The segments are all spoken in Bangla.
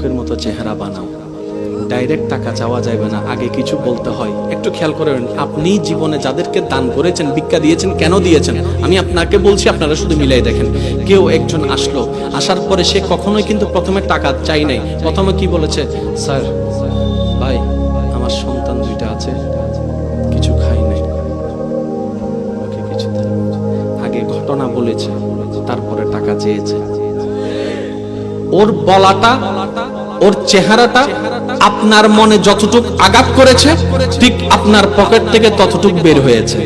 ভিক্ষুকের মতো চেহারা বানাও। ডাইরেক্ট টাকা চাওয়া যাবে না, আগে কিছু বলতে হয়। একটু খেয়াল করেন, আপনি জীবনে যাদেরকে দান করেছেন, ভিক্ষা দিয়েছেন, কেন দিয়েছেন? আমি আপনাকে বলছি, আপনারা শুধু মিলাই দেখেন। কেউ একজন আসলো, আসার পরে সে কখনোই কিন্তু প্রথমে টাকা চাই নাই। প্রথমে কি বলেছে? স্যার, ভাই, আমার সন্তান 2টা আছে, কিছু খাই নাই, ওকে কিছু দেন। আগে ঘটনা বলেছে, তারপরে টাকা চেয়েছে। ওর বলাটা, ওর চেহারাটা আপনার মনে যতটুক আঘাত করেছে, ঠিক আপনার পকেট থেকে ততটুক বের হয়েছে।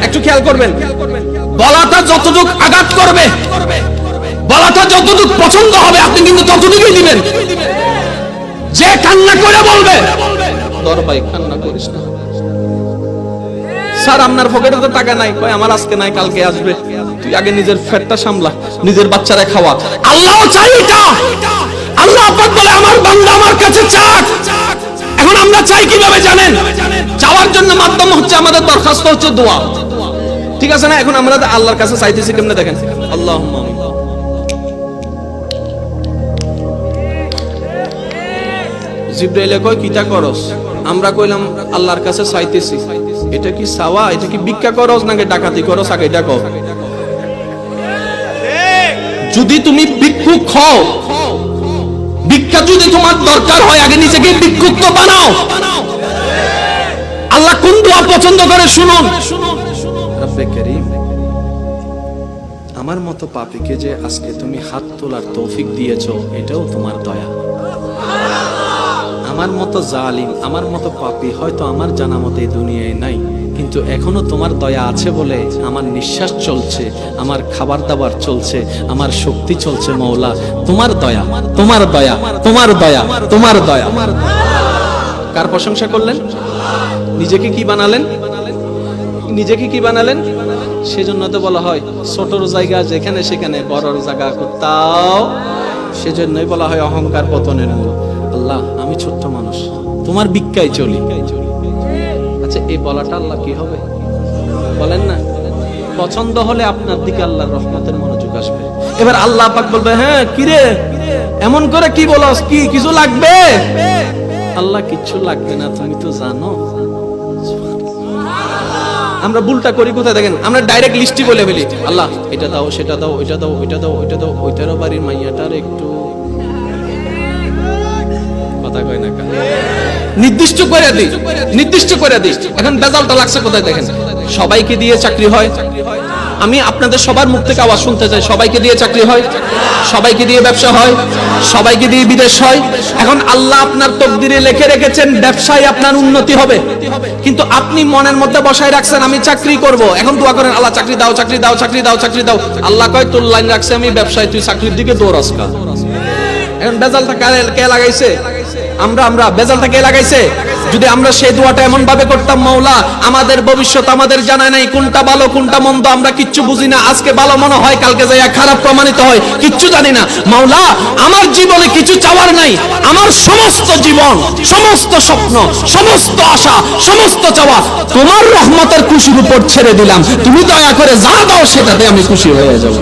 একটু খেয়াল করবেন, বলাটা যতটুক আঘাত করবে, বলাটা যতটুক পছন্দ হবে, আপনি কিন্তু ততটুকুই দিবেন। যে কান্না করে বলবে, দর ভাই কান্না করিস না, স্যার আপনার পকেটে তো টাকা নাই, কই আমার আজকে নাই, কালকে আসবে, তুই আগে নিজের পেটটা সামলা, নিজের বাচ্চারা খাওয়া। আল্লাহ চাই এটা। আল্লাহ পাক বলে, আমার বান্দা আমার কাছে চাক। এখন আমরা চাই কিভাবে জানেন? চাওয়ার জন্য মাধ্যম হচ্ছে আমাদের দরখাস্ত হচ্ছে দোয়া, ঠিক আছে না? এখন আমরা আল্লাহর কাছে চাইতেছি কেমনে দেখেন, আল্লাহুম্মা আমিন। জিবরাইল কয় কিটা করস? আমরা কইলাম আল্লাহর কাছে চাইতেছি। এটা কি চাওয়া? এটা কি ভিক্ষা করস নাকি ডাকাতি করস? আগে এটা কও। যদি তুমি ভিক্ষুক হও, ভিক্ষা যদি তোমার দরকার হয়, আগে নিজেকে ভিক্ষুক তো বানাও। আল্লাহ কোন দোয়া পছন্দ করে শুনুন। রব্বে কারীম, আমার মতো পাপীকে যে আজকে তুমি হাত তোলার তৌফিক দিয়েছো, এটাও তোমার দয়া। আমার মতো জালিম, আমার মতো পাপী হয়তো আমার জানা মতে এই দুনিয়ায় নাই, কিন্তু এখনো তোমার দয়া আছে বলে আমার নিঃশ্বাস চলছে, আমার খাবার দাবার চলছে, আমার শক্তি চলছে। মওলা, তোমার দয়া, তোমার দয়া, তোমার দয়া, তোমার দয়া। কার প্রশংসা করলেন? নিজেকে কি বানালেন? নিজেকে কি বানালেন? সেজন্য তো বলা হয়, ছোটর জায়গা যেখানে সেখানে বড়র জায়গা কোথাও। সেজন্যই বলা হয় অহংকার পতনের মূল। আল্লাহ, আমি ছোট্ট মানুষ, তোমার ভিক্ষায় চলি। আচ্ছা, এই বলাটা আল্লাহ কি হবে বলেন না? পছন্দ হলে আপনার দিকে আল্লাহর রহমতের মনোযোগ আসবে। এবার আল্লাহ পাক বলবে, হ্যাঁ কিরে এমন করে কি বলস, কি কিছু লাগবে? আল্লাহ, কিচ্ছু লাগবে না, তুমি তো জানো। আমরা ভুলটা করি কোথায় দেখেন? আমরা ডাইরেক্ট লিস্টই বলে ফেলি, আল্লাহ এটা দাও, সেটা দাও, ওইটা দাও, ওইটা দাও, ওইটা দাও, ওইটারও বাড়ির মাইয়াটার একটু কথা কয় না, নির্দিষ্ট করে দিই, নির্দিষ্ট করে দিই। এখন বেজালটা লাগছে কোথায় দেখেন? সবাইকে দিয়ে চাকরি হয়। আমি আপনাদের সবার মুখ থেকে আওয়াজ শুনতে চাই, সবাইকে দিয়ে চাকরি হয়, সবাইকে দিয়ে ব্যবসা হয়, সবাইকে দিয়ে বিদেশ হয়। এখন আল্লাহ আপনার তকদিরে লিখে রেখেছেন ব্যবসায় আপনার উন্নতি হবে, কিন্তু আপনি মনের মধ্যে বসায় রাখছেন আমি চাকরি করব। এখন দোয়া করেন, আল্লাহ চাকরি দাও, চাকরি দাও, চাকরি দাও, চাকরি দাও। আল্লাহ কয় তোর লাইন রাখছে আমি ব্যবসায়, তুই চাকরির দিকে দৌড়াস কা। এখন বেজালটা কে লাগাইছে? আমরা বেজালটা কে লাগাইছে? যদি আমরা সেই দোয়াটা এমন ভাবে করতাম, মাওলা আমাদের ভবিষ্যৎ আমাদের জানা নাই, কোনটা ভালো কোনটা মন্দ আমরা কিচ্ছু বুঝি না, আজকে ভালো মনে হয় কালকে যাইয়া খারাপ প্রমাণিত হয়, কিচ্ছু জানি না। মাওলা, আমার জীবনে কিছু চাওয়ার নাই, আমার সমস্ত জীবন, সমস্ত স্বপ্ন, সমস্ত আশা, সমস্ত চাওয়া তোমার রহমতের খুশির উপর ছেড়ে দিলাম, তুমি দয়া করে যা দাও সেটাতে আমি খুশি হয়ে যাব।